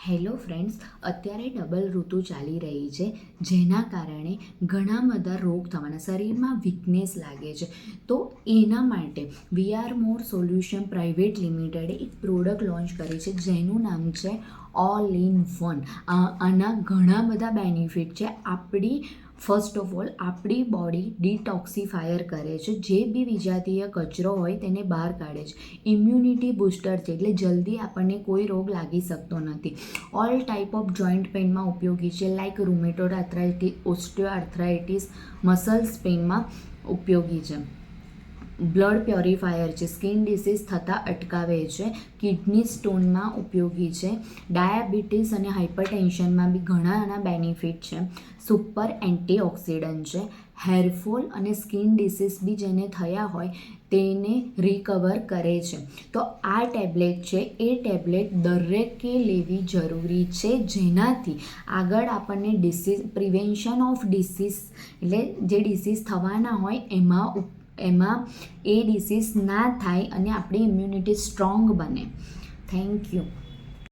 Hello friends, અત્યારે double ઋતુ ચાલી રહી છે, જેના કારણે ઘણા બધા રોગ થવાના, શરીરમાં વીકનેસ લાગે છે. તો એના માટે વીઆર મોર સોલ્યુશન પ્રાઇવેટ લિમિટેડે એક પ્રોડક્ટ લોન્ચ કરી છે, જેનું નામ છે ઓલ ઇન વન. આના ઘણા બધા બેનિફિટ છે. ફર્સ્ટ ઓફ ઓલ આપણી બોડી ડિટોક્સિફાયર કરે છે, જે બી વિજાતીય કચરો હોય તેને બહાર કાઢે છે. ઇમ્યુનિટી બૂસ્ટર છે, એટલે જલ્દી આપણને કોઈ રોગ લાગી શકતો નથી. ઓલ ટાઈપ ઓફ જોઈન્ટ પેઇનમાં ઉપયોગી છે, લાઇક રૂમેટોડ આર્થરાઇટિસ, ઓસ્ટિયો આર્થરાઇટિસ, મસલ્સ પેઇનમાં ઉપયોગી છે. બ્લડ પ્યોરિફાયર છે, સ્કિન ડિસીઝ થતાં અટકાવે છે. કિડની સ્ટોનમાં ઉપયોગી છે. ડાયાબિટીસ અને હાઇપરટેન્શનમાં બી ઘણા બેનિફિટ છે. સુપર એન્ટીઓક્સિડન્ટ છે. હેરફોલ અને સ્કિન ડિસીઝ બી જેને થયા હોય તેને રિકવર કરે છે. તો આ ટેબ્લેટ છે, એ ટેબ્લેટ દરેકે લેવી જરૂરી છે, જેનાથી આગળ આપણને પ્રિવેન્શન ઓફ ડિસીઝ, એટલે જે ડિસીઝ થવાના હોય એમાં એ ડિસીઝ ના થાય અને આપણી ઇમ્યુનિટી સ્ટ્રોંગ બને. Thank you.